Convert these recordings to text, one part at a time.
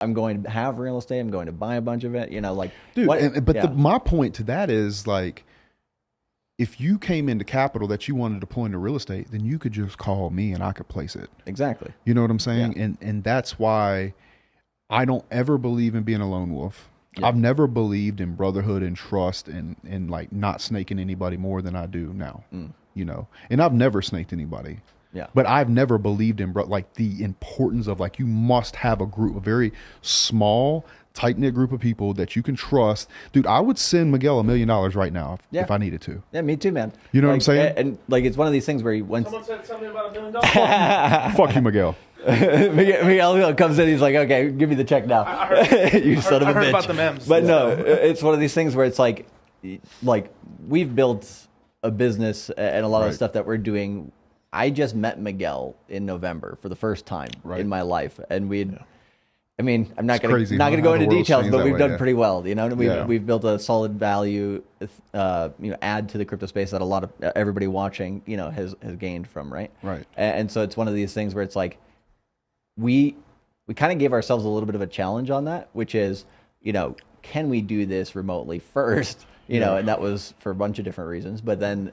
I'm going to have real estate. I'm going to buy a bunch of it. You know, like dude. what? But my point to that is like, if you came into capital that you wanted to deploy into real estate, then you could just call me and I could place it. Exactly. You know what I'm saying? Yeah. And that's why I don't ever believe in being a lone wolf. Yeah. I've never believed in brotherhood and trust and like not snaking anybody more than I do now. You know, and I've never snaked anybody. Yeah. But I've never believed in like the importance of like you must have a group, a very small, tight knit group of people that you can trust. Dude, I would send Miguel $1 million right now if I needed to. Yeah, me too, man. You know what I'm saying? And like it's one of these things where someone said something about $1 million. Fuck you, Miguel. Miguel comes in, he's like, okay, give me the check now. I heard, you son of a bitch. I heard about the memes. But no, it's one of these things where it's like we've built a business and a lot of the stuff that we're doing. I just met Miguel in November for the first time in my life, and I mean, I'm not going to go into details, but we've done pretty well. You know, we've built a solid value, add to the crypto space that a lot of everybody watching, has gained from, right? Right. And so it's one of these things where it's like we kind of gave ourselves a little bit of a challenge on that, which is, can we do this remotely first? And that was for a bunch of different reasons, but then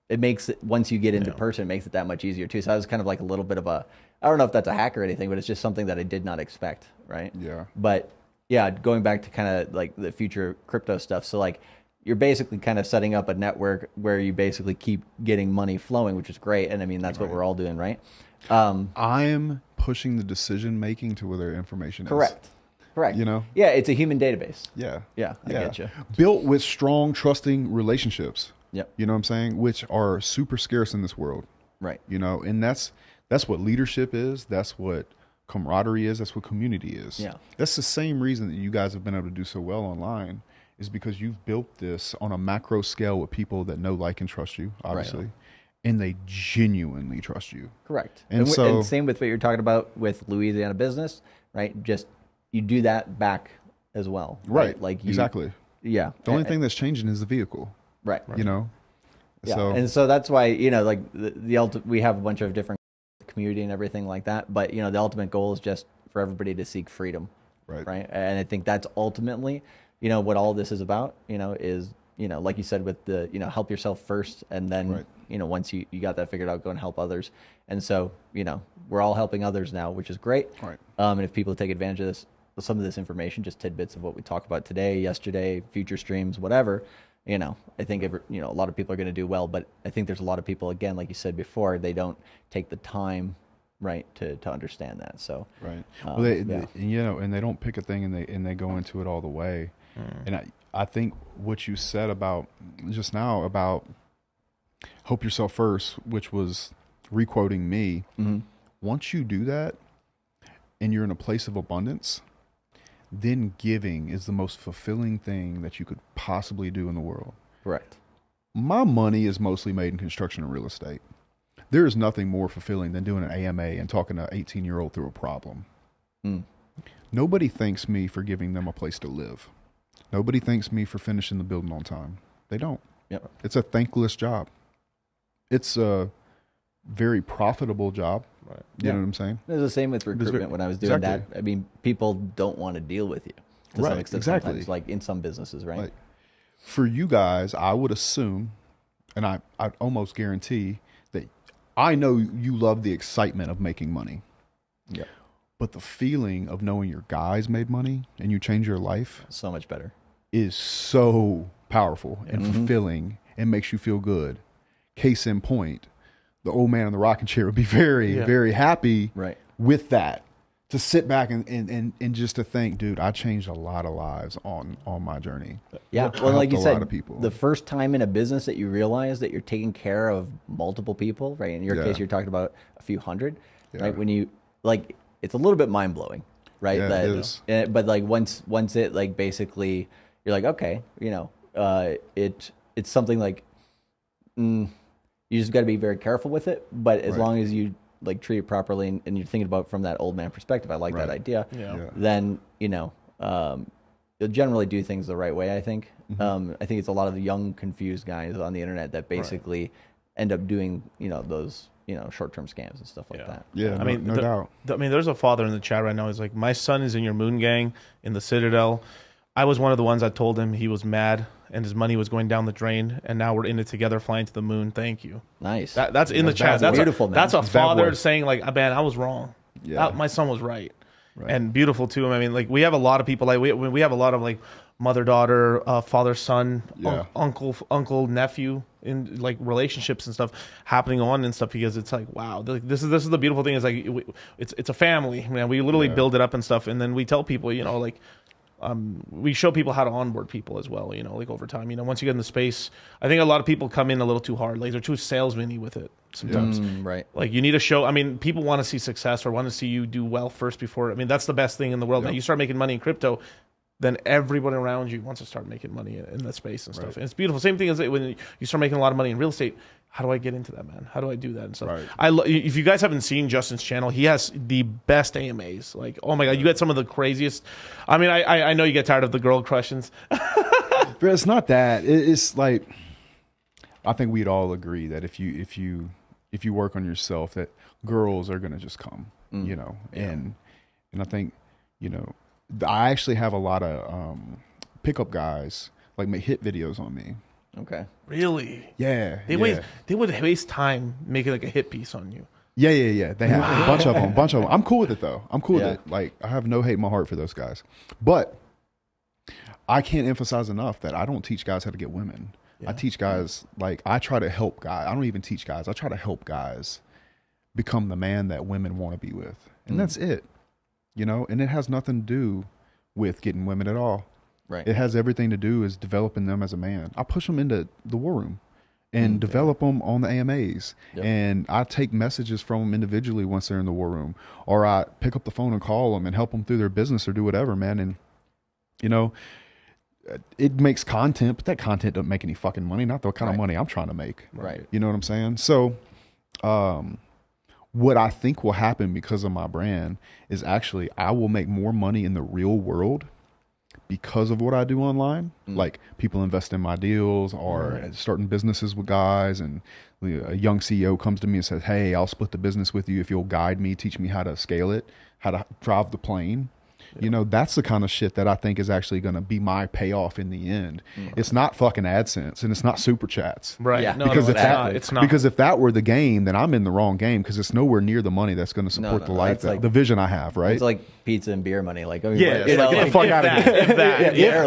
it makes it, once you get into person, it makes it that much easier too. So I was kind of like a little bit of I don't know if that's a hack or anything, but it's just something that I did not expect, right? Yeah. But yeah, going back to kind of like the future crypto stuff. So like you're basically kind of setting up a network where you basically keep getting money flowing, which is great. And I mean, that's what we're all doing, right? I'm pushing the decision making to where their information is. Correct. Yeah, it's a human database. Yeah. I get you. Built with strong, trusting relationships. Yep. You know what I'm saying? Which are super scarce in this world. Right. And that's what leadership is. That's what camaraderie is. That's what community is. Yeah. That's the same reason that you guys have been able to do so well online, is because you've built this on a macro scale with people that know, like, and trust you, obviously. Right. And they genuinely trust you. Correct. And same with what you're talking about with Louisiana Business, right? Just you do that back as well. Right. Like exactly. Yeah. The only thing that's changing is the vehicle. Right. Yeah. So, and so that's why, like we have a bunch of different community and everything like that. But, the ultimate goal is just for everybody to seek freedom. Right. And I think that's ultimately, what all this is about, is, like you said, with the, help yourself first. And then, once you got that figured out, go and help others. And so, we're all helping others now, which is great. Right. And if people take advantage of this, some of this information, just tidbits of what we talked about today, yesterday, future streams, whatever, I think, a lot of people are going to do well, but I think there's a lot of people, again, like you said before, they don't take the time, right, to understand that. So, right. Well, and they don't pick a thing and they go into it all the way. And I think what you said about just now about hope yourself first, which was requoting me. Mm-hmm. Once you do that and you're in a place of abundance, then giving is the most fulfilling thing that you could possibly do in the world. Correct. My money is mostly made in construction and real estate. There is nothing more fulfilling than doing an AMA and talking to an 18-year-old through a problem. Nobody thanks me for giving them a place to live. Nobody thanks me for finishing the building on time. They don't. Yep. It's a thankless job. It's a very profitable job. Right. You know what I'm saying? It was the same with recruitment when I was doing that. I mean, people don't want to deal with you to some extent sometimes, like in some businesses, right? Like, for you guys, I would assume, and I'd almost guarantee that I know you love the excitement of making money. Yeah. But the feeling of knowing your guys made money and you change your life so much better is so powerful and fulfilling and makes you feel good. Case in point, the old man in the rocking chair would be very, very happy with that. To sit back and just to think, dude, I changed a lot of lives on my journey. Yeah, well, like you said, the first time in a business that you realize that you're taking care of multiple people, right? In your case, you're talking about a few hundred, right? When you, like, it's a little bit mind-blowing, right? Yeah, that, it is. But like once it, like, basically, you're like, okay, it's something like, you just got to be very careful with it. But as long as you like treat it properly and you're thinking about it from that old man perspective, I like that idea. Then, you'll generally do things the right way, I think. I think it's a lot of the young, confused guys on the internet that basically end up doing, those short-term scams and stuff like that. Yeah, I mean, no doubt. I mean, there's a father in the chat right now. He's like, my son is in your Moon Gang in the Citadel. I was one of the ones that told him he was mad and his money was going down the drain, and now we're in it together, flying to the moon. Thank you. Nice. That's in the chat. That's beautiful, man. That's a father saying, like, man, I was wrong. Yeah. My son was right. And beautiful too. I mean, like, we have a lot of people, like we have a lot of like mother daughter, father son, uncle nephew in like relationships and stuff happening on and stuff, because it's like, wow, this is the beautiful thing is like it's a family, man. We literally build it up and stuff, and then we tell people, like. We show people how to onboard people as well, like over time. Once you get in the space, I think a lot of people come in a little too hard. Like they're too salesman-y with it sometimes. Right. Like you need to show, I mean, people want to see success or want to see you do well first before. I mean, that's the best thing in the world. Now you start making money in crypto, then everybody around you wants to start making money in that space and stuff. And it's beautiful. Same thing as when you start making a lot of money in real estate. How do I get into that, man? How do I do that and stuff? If you guys haven't seen Justin's channel, he has the best AMAs. Like, oh my God, you get some of the craziest. I mean, I know you get tired of the girl questions. But it's not that. It's like, I think we'd all agree that if you work on yourself, that girls are gonna just come, and I think, I actually have a lot of pickup guys like make hit videos on me. Okay. Really? Yeah. They would waste time making like a hit piece on you. Yeah. They have a bunch of them. I'm cool with it though. I'm cool with it. Like, I have no hate in my heart for those guys. But I can't emphasize enough that I don't teach guys how to get women. I teach guys, like, I try to help guys. I don't even teach guys. I try to help guys become the man that women want to be with. And that's it. And it has nothing to do with getting women at all. Right. It has everything to do is developing them as a man. I push them into the war room and develop them on the AMAs. Yep. And I take messages from them individually once they're in the war room, or I pick up the phone and call them and help them through their business or do whatever, man. And, it makes content, but that content doesn't make any fucking money, not the kind of money I'm trying to make. Right. You know what I'm saying? So, what I think will happen because of my brand is actually I will make more money in the real world because of what I do online. Like, people invest in my deals or starting businesses with guys, and a young CEO comes to me and says, hey, I'll split the business with you if you'll guide me, teach me how to scale it, how to drive the plane. That's the kind of shit that I think is actually going to be my payoff in the end. It's not fucking AdSense and it's not super chats. Right. Yeah. Because It's not. Because if that were the game, then I'm in the wrong game, because it's nowhere near the money that's going to support the life, the vision I have, right? It's like pizza and beer money. Like, get the fuck out of here. Yeah.